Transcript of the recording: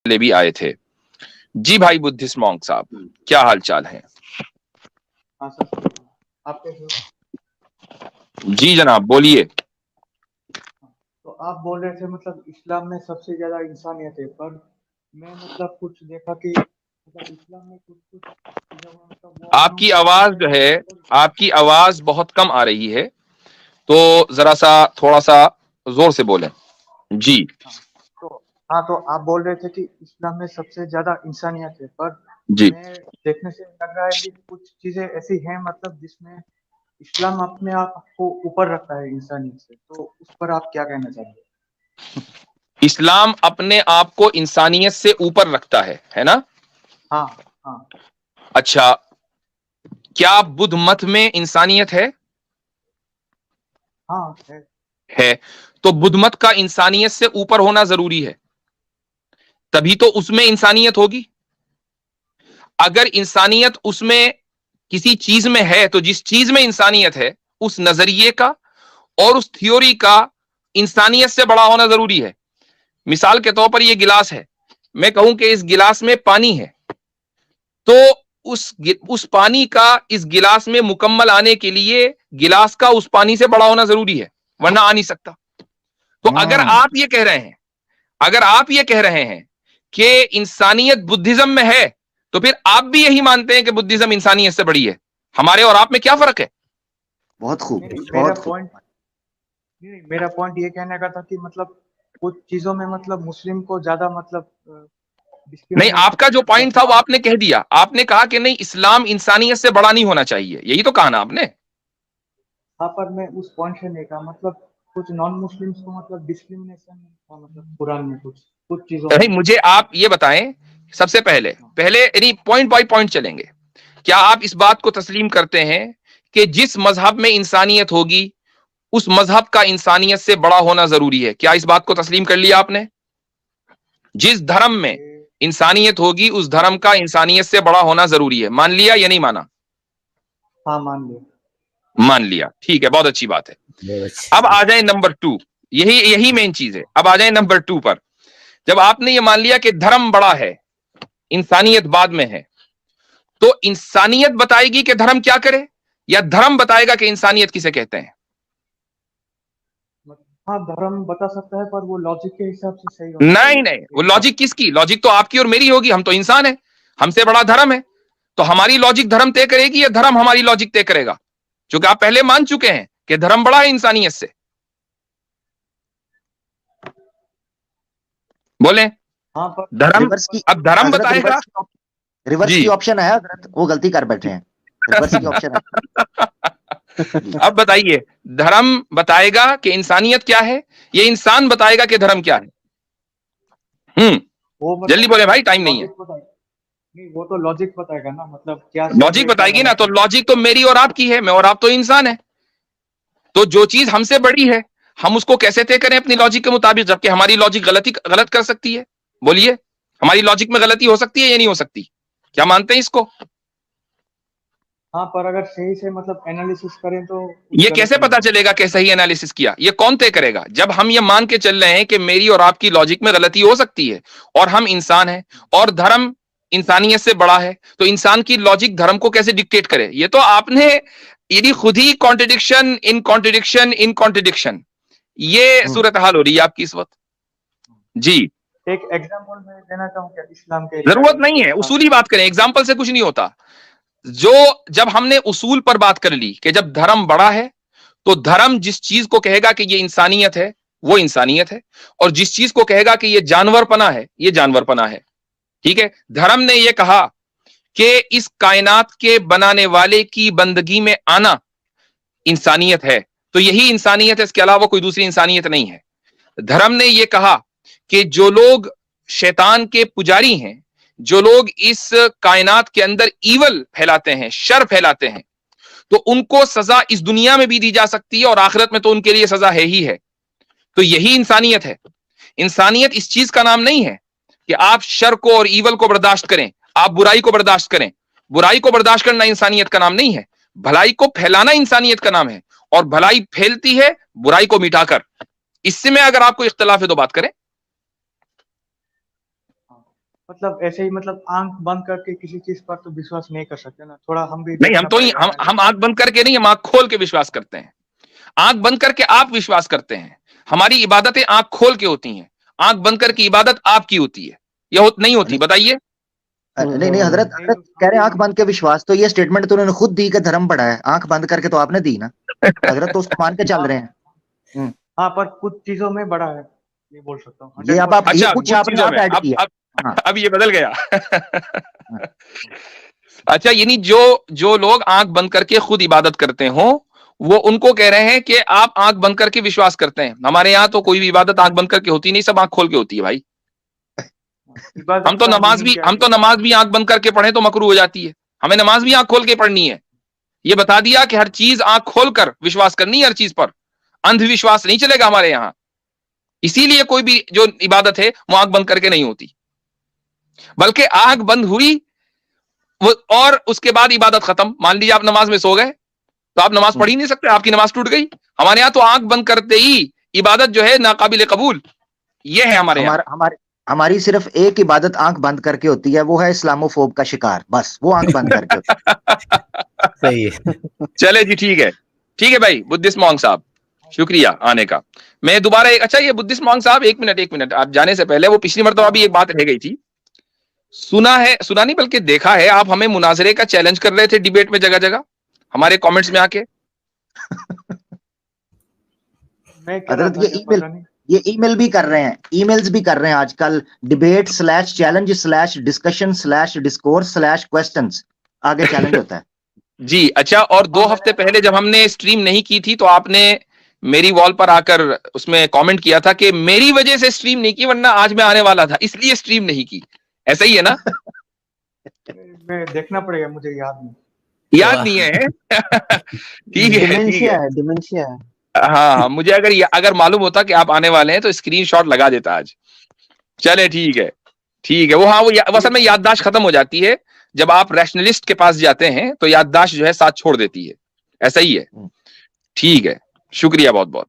पहले भी आए थे। जी भाई बुद्धिस्ट मॉन्क साहब, क्या हाल चाल है? हाँ सर, आप कैसे हो? जी जनाब, बोलिए। तो आप बोल रहे थे मतलब इस्लाम में सबसे ज्यादा इंसानियत है, पर मैं मतलब कुछ देखा कि मतलब इस्लाम में कुछ कुछ चीजों में मतलब वो आपकी आवाज जो है, आपकी आवाज बहुत कम आ रही है, तो जरा सा थोड़ा सा जोर से बोलें। जी तो आप बोल रहे थे कि इस्लाम में सबसे ज्यादा इंसानियत है, पर जी। मैं देखने से लग रहा है कि कुछ चीजें ऐसी हैं मतलब जिसमें इस्लाम अपने आप को ऊपर रखता है इंसानियत से, तो उस पर आप क्या कहना चाहेंगे? इस्लाम अपने आप को इंसानियत से ऊपर रखता है ना? हाँ हाँ अच्छा, क्या बुद्ध मत में इंसानियत है? हाँ है। तो बुद्ध मत का इंसानियत से ऊपर होना जरूरी है, तभी तो उसमें इंसानियत होगी। अगर इंसानियत उसमें किसी चीज में है, तो जिस चीज में इंसानियत है उस नजरिए का और उस थ्योरी का इंसानियत से बड़ा होना जरूरी है। मिसाल के तौर पर यह गिलास है, मैं कहूं कि इस गिलास में पानी है, तो उस पानी का इस गिलास में मुकम्मल आने के लिए गिलास का उस पानी से बड़ा होना जरूरी है, वरना आ नहीं सकता। तो अगर आप ये कह रहे हैं, अगर आप ये कह रहे हैं कि इंसानियत बुद्धिज्म में है, तो फिर आप भी यही मानते हैं कि बुद्धिज्म इंसानियत से बड़ी है। हमारे और आप में क्या फर्क है? बहुत खूब, मेरा बहुत खूब। पॉइंट मेरा पॉइंट ये कहने का था कि मतलब कुछ चीजों में मतलब मुस्लिम को ज्यादा मतलब नहीं, discriminate आपका जो पॉइंट था करते वो आपने कह दिया। आपने कहा कि नहीं, इस्लाम इंसानियत से बड़ा नहीं होना चाहिए, यही तो कहा ना आपने। हाँ, पर मैं उस पॉइंट से नहीं कहा, मतलब कुछ नॉन मुस्लिम्स को मतलब डिस्क्रिमिनेशन था मतलब कुरान में कुछ चीजों नहीं, में। मुझे आप ये बताएं, सबसे पहले पहले यानी पॉइंट बाय पॉइंट चलेंगे। क्या आप इस बात को तस्लीम करते हैं कि जिस मजहब में इंसानियत होगी उस मजहब का इंसानियत से बड़ा होना जरूरी है? क्या इस बात को तस्लीम कर लिया आपने? जिस धर्म में इंसानियत होगी उस धर्म का इंसानियत से बड़ा होना जरूरी है, मान लिया या नहीं माना? हाँ, मान लिया। मान लिया, ठीक है, बहुत अच्छी बात है। बहुत अच्छी। अब आ जाए नंबर 2, यही यही मेन चीज है। अब आ जाए नंबर 2 पर। जब आपने ये मान लिया कि धर्म बड़ा है, इंसानियत बाद में है, तो इंसानियत बताएगी कि धर्म क्या करे, या धर्म बताएगा कि इंसानियत किसे कहते हैं? हाँ, धर्म बता सकता है, पर वो लॉजिक के हिसाब से सही होना नहीं चाहिए। नहीं, वो लॉजिक किसकी? लॉजिक तो आपकी और मेरी होगी, हम तो इंसान हैं, हमसे बड़ा धर्म है। तो हमारी लॉजिक धर्म तय करेगी या धर्म हमारी लॉजिक तय करेगा? क्योंकि आप पहले मान चुके हैं कि धर्म बड़ा है इंसानियत से। बोले हाँ, पर धर्म, रिवर्स की अब धर्म हजरत, बताएगा। रिवर्स जी की ऑप्शन है हजरत, वो गलती कर बैठे हैं। रिवर्स की ऑप्शन है। अब बताइए, धर्म बताएगा कि इंसानियत क्या है, ये इंसान बताएगा कि धर्म क्या है? वो जल्दी मतलब बोले भाई, टाइम नहीं है। लॉजिक बताएगा। नहीं, वो तो लॉजिक बताएगा ना, मतलब क्या सही लॉजिक है क्या बताएगी ना, गलत तो है। लॉजिक तो मेरी और आपकी है, मैं और आप तो इंसान है। तो जो चीज हमसे बड़ी है हम उसको कैसे तय करें अपनी लॉजिक के मुताबिक, जबकि हमारी लॉजिक गलत कर सकती है? बोलिए, हमारी लॉजिक में गलती हो सकती है या नहीं हो सकती? क्या मानते हैं इसको? हाँ, पर अगर सही से मतलब एनालिसिस करें तो ये गलत कैसे नहीं पता होगा। चलेगा कि सही एनालिसिस किया? ये कौन तय करेगा? जब हम ये मान के चल रहे हैं कि मेरी और आपकी लॉजिक में गलती हो सकती है और हम इंसान हैं और धर्म इंसानियत से बड़ा है, तो इंसान की लॉजिक धर्म को कैसे डिक्टेट करे? ये तो आपने यदि खुद ही contradiction in contradiction in contradiction, ये सूरत हाल हो रही है आपकी इस वक्त। जी, एक एग्जांपल मैं देना चाहूँ क्या इस्लाम के जरूरत रिगार्डिंग? नहीं है, हाँ उसूली बात करें, एग्जाम्पल से कुछ नहीं होता। जो जब हमने उसूल पर बात कर ली कि जब धर्म बड़ा है, तो धर्म जिस चीज को कहेगा कि ये इंसानियत है वो इंसानियत है, और जिस चीज को कहेगा कि ये जानवरपना है ये जानवरपना है। ठीक है, धर्म ने ये कहा कि इस कायनात के बनाने वाले की बंदगी में आना इंसानियत है, तो यही इंसानियत है, इसके अलावा कोई दूसरी इंसानियत नहीं है। धर्म ने यह कहा कि जो लोग शैतान के पुजारी हैं, जो लोग इस कायनात के अंदर ईवल फैलाते हैं, शर फैलाते हैं, तो उनको सजा इस दुनिया में भी दी जा सकती है और आखिरत में तो उनके लिए सजा है ही है। तो यही इंसानियत है। इंसानियत इस चीज का नाम नहीं है कि आप शर को और ईवल को बर्दाश्त करें, आप बुराई को बर्दाश्त करें। बुराई को बर्दाश्त करना इंसानियत का नाम नहीं है, भलाई को फैलाना इंसानियत का नाम है, और भलाई फैलती है बुराई को मिटाकर। इससे में अगर आपको इख्तिलाफ है तो बात करें। मतलब ऐसे ही मतलब आंख बंद करके किसी चीज पर तो विश्वास नहीं कर सकते ना, थोड़ा हम भी नहीं, हम देखना तो पड़ेगा ना। हम आंख बंद करके नहीं, हम आंख खोल के विश्वास करते हैं। आंख बंद करके आप विश्वास करते हैं, हमारी इबादतें आंख खोल के होती हैं, आंख बंद करके इबादत आपकी होती है, यह नहीं होती? बताइए। नहीं नहीं हजरत, नहीं हजरत तो कह रहे हैं आंख हम बंद के विश्वास, तो ये स्टेटमेंट तो उन्होंने खुद दी कि धर्म बड़ा है, आंख बंद करके तो आपने दी ना, हजरत तो उसको मान के चल रहे हैं। हाँ, पर कुछ चीजों में बड़ा है, ये बोल सकता हूँ ये अब 100%। आप, ये अच्छा, कुछ कुछ आपने चीजों आप में ऐड किया। हाँ अब ये बदल गया। हाँ। अच्छा, यानी जो लोग आंख बंद करके खुद इबादत करते हो, वो उनको कह रहे हैं कि आप आंख बंद करके विश्वास करते हैं। हमारे यहाँ तो कोई भी इबादत आंख बंद करके होती नहीं, सब आंख खोल के होती है भाई। इबादत हम तो का नमाज मीनिंग भी क्या हम है? तो नमाज भी आंख बंद करके पढ़े तो मकरूह हो जाती है। हमें नमाज भी आंख खोल के पढ़नी है। ये बता दिया कि हर चीज आंख खोलकर विश्वास करनी है, हर चीज पर अंधविश्वास नहीं चलेगा हमारे यहाँ। इसीलिए कोई भी जो इबादत है वो आंख बंद करके नहीं होती, बल्कि आंख बंद हुई वो और उसके बाद इबादत खत्म। मान लीजिए आप नमाज में सो गए तो आप नमाज पढ़ ही नहीं सकते, आपकी नमाज टूट गई। हमारे यहाँ तो आंख बंद करते ही इबादत जो है नाकाबिल कबूल, ये है हमारे यहाँ। हमारी सिर्फ एक इबादत आंख बंद करके होती है, वो है इस्लामोफोब का शिकार, बस वो आंख बंद करके होती है। सही है। चले जी, ठीक है भाई बुद्धिस्ट मॉन्क साहब, शुक्रिया आने का। मैं दोबारा अच्छा, ये बुद्धिस्ट मॉन्क साहब एक मिनट, आप जाने से पहले, वो पिछली मरतबा भी एक बात रह गई थी। सुना नहीं बल्कि देखा है, आप हमें मुनाजरे का चैलेंज कर रहे थे डिबेट में जगह जगह हमारे कमेंट्स में आके। मैं क्या हजरत था, पता नहीं। ये ईमेल भी कर रहे हैं, ईमेल्स भी कर रहे हैं आजकल, debate/challenge/discussion/discourse/questions, आगे चैलेंज होता है। जी अच्छा, और 2 हफ्ते पहले जब हमने स्ट्रीम नहीं की थी तो आपने मेरी वॉल पर आकर उसमें कमेंट किया था कि मेरी वजह से स्ट्रीम नहीं की, वरना आज मैं आने वाला था, इसलिए स्ट्रीम नहीं की। ऐसा ही है ना? मैं देखना पड़ेगा, मुझे याद नहीं। याद नहीं है? ठीक है। डिमेंशिया है। हाँ, मुझे अगर मालूम होता कि आप आने वाले हैं तो स्क्रीनशॉट लगा देता आज। चले ठीक है। वो असल में याददाश्त खत्म हो जाती है जब आप रैशनलिस्ट के पास जाते हैं, तो याददाश्त जो है साथ छोड़ देती है। ऐसा ही है। ठीक है, शुक्रिया बहुत बहुत।